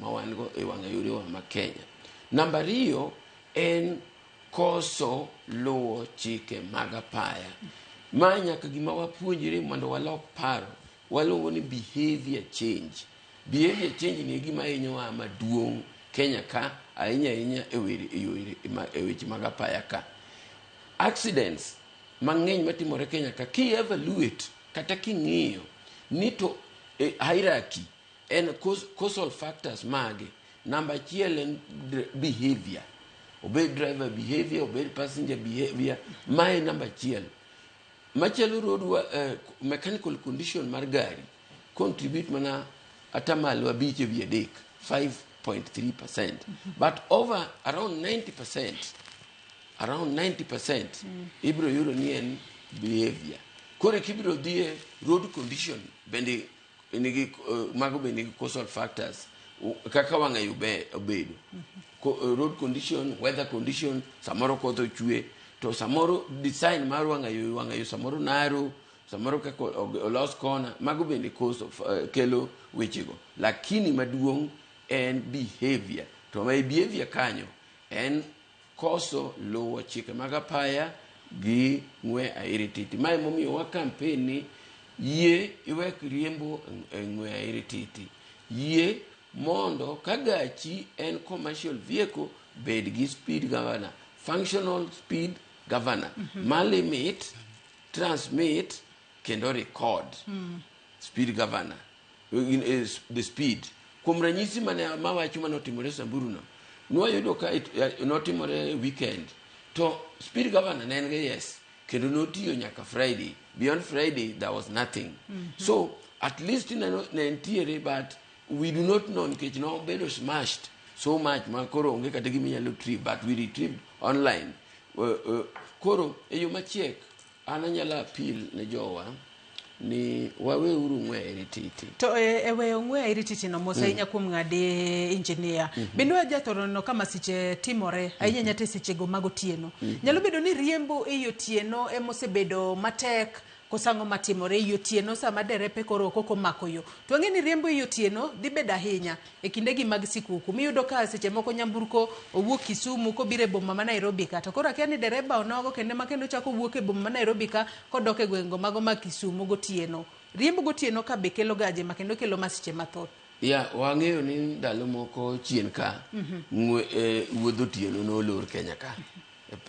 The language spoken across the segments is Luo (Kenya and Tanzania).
ma wan go e wang'a yore wa ma Kenya. Namba 2 en koso luwo chike mag apaya. Ma nyaka gima wapuonjire mondo walok paro, waluongo ni behavior change. Behavior change ni gima hinyowa maduong' Kenya ka, ahinya e weche mag apaya ka. Accidents mang'eny matimore Kenya ka, ki evaluate kata king'iyo ni to hierarchy en causal factors mage. Namba 1 en behavior, obed driver behavior, obed passenger behavior, mae namba 1. Machielo road mechanical condition mar gari contribute mana atamalo 5 ewi 3, 5.3%. But over around 90% ibro yudo ni en behavior. Kore kibro dhie road condition bende nigi mago bende nigi causal factors kaka wang'ayo obedo. Road condition, weather condition, samoro koth ochwe, to samoro design mar wang'ayo samoro naro, samoro kaka olos kona, mago bende cause of kelo wechego. Lakini maduong' en behavior. To my behavior kanyo en koso luwo chike mag apaya gi ng'we airititi. Mae momiyo wa campaign ni yie iwek riembo ng'we airititi. Yie mondo ka gachi en commercial vehicle bed gi speed governor, functional speed governor, ma limit, transmit kendo record speed governor, the speed. Kuom ranyisi mane mawacho manotimore Samburu no, nwayudo ka notimore weekend, to speed governor ne en ge yes, kendo notiyo nyaka Friday. Beyond Friday there was nothing. So at least ne entiere, but we do not know nikech no bedo smashed so much ma koro onge kata gima nyalo retrieve, but we retrieved online. Koro eyo machiek an anyalo appeal ne jowa ni waweuru ng'we airititi. To weyo ng'we airititi no mose inya kuom ng'ade engineer. Bende wajathoro no kama siche timore, ahinya nyate siche go mago tieno. Nyalo bedo ni riembo eyo tieno emosebedo matek kosango matimore iyo tieno sama derepe koro koko mako yo. To ng'eni riembo iyo tieno dhi bedo ahinya e kindegi mag sikuku. Miyudo ka seche moko nyamburko owuok Kisumu kobire boma ma Nairobi ka. To koro akia ni dereba onogo kende makendo chako wuok e boma ma Nairobi ka kodok e gwengo mago ma Kisumu gotieno. Riembo gotieno ka be kelo gaje makendo kelo masiche mathoth. Ya, wang'eyo ni ndalo moko chien ka wuodho tieno nolor Kenya ka.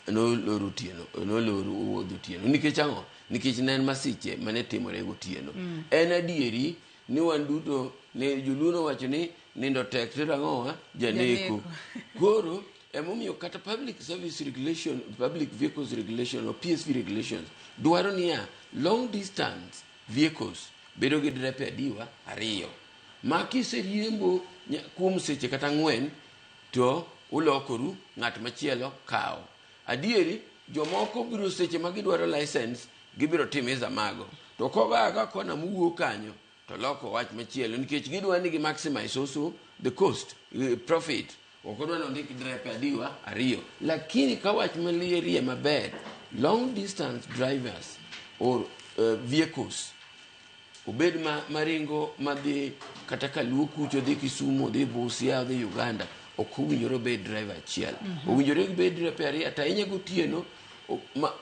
Nolor otieno, nolor wuodho tieno. Nikech ang'o? Nikech ne en masiche mane timore gotieno. En adieri ni wan duto ne joluo wacho ni nindo tek to ang'owa janeko. Koro emomiyo kata public service regulation, public vehicles regulation or PSV regulations dwaro niya long distance vehicles bedo gi derepe adiwa ariyo. Ma kiseriembo kuom seche kata 4 to ulokoru ng'at machielo kao. Adieri jomoko biro seche ma gidwaro license gibiro timiza mago. To koga kona muwuok kanyo to loko wach machielo nikech gidwa ni gi maximize also the cost, profit. Okodwa no ndik derepe adiwa ariyo. Lakini ka wach malierie maber, long distance drivers or vehicles obed maringo madhi kata Kaluo kucho dhi Kisumu, dhi Busia, dhi Uganda, ok owinjore bed driver achiel. Owinjore bed derepe ariyo, ta inya gotieno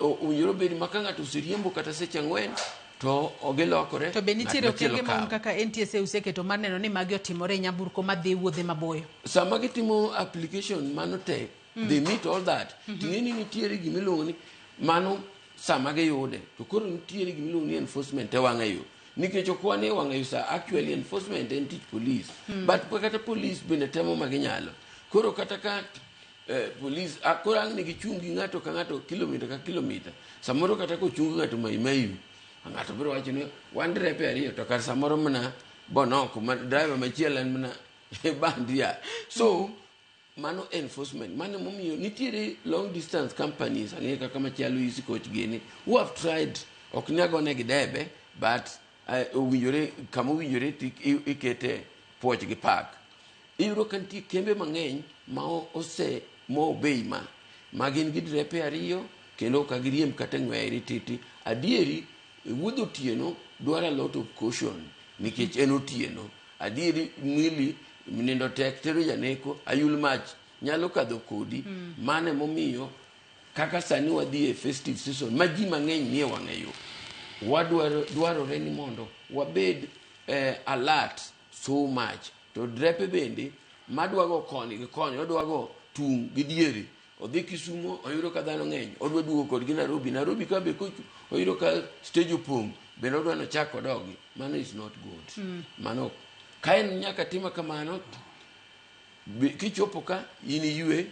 owinjore bed maka ng'ato oseriembo kata seche 4 to ogilokore. To be nitiere okenge mon kaka NTSA useketo mar neno ni magi otimore nyamburko madhi wuodhe maboyo. Sama gitimo application mano te, they meet all that. Ting'eni nitiere gimiluongo ni mano sama giyude. To koro nitiere gimiluongo ni enforcement e wang'ayo. Nikech okwane e wang'ayo sa actually enforcement en tich police. But kata police bende temo maginyalo. Koro kata ka police akora ang gichungi ng'ato ka ng'ato kilomita ka kilomita. Samoro kata ko chungi ng'ato Maimayu, ng'ato biro wacho ni wan derepe ariyo to kar samoro mana bonoko ma driver machielo en mana bandia. So mano enforcement, mano momiyo nitiere long distance companies ang'e kaka machielo Easy Coach gini who have tried, ok nyagone gidebe, but owinjore kama owinjore ikete puoch gi park. Iyudo ka nitie kembe mang'eny ma obey ma gin gi derepe ariyo kendo ka giriemb kata ng'we airititi. Adieri wuodho otieno dwaro a lot of caution nikech en otieno. Adieri mwili nindo tek tero janeko ayul mach nyalo kadho kodi mane momiyo kaka sani wadhi e festive season ma ji mang'eny nie wang'eyo dwarore ni mondo wabed alert so much to Derepe bende madwago koni gi koni odwago tung' gi diere odhi Kisumo oyudo ka dhano ng'eny odwa duogo kodgi Nairobi ka be kochu oyudo ka stage opong' bende odwa no chako dogi. Mano is not good. Mano ka en nyaka tima kamano kichopo ka in yue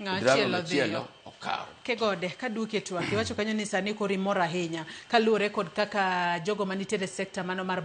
ng'achielo dhiyo okaw kegode kaduke twak iwacho kanyo ni sani kori mor ahinya kaluwore kod kaka jogo manitiere sekta mano mar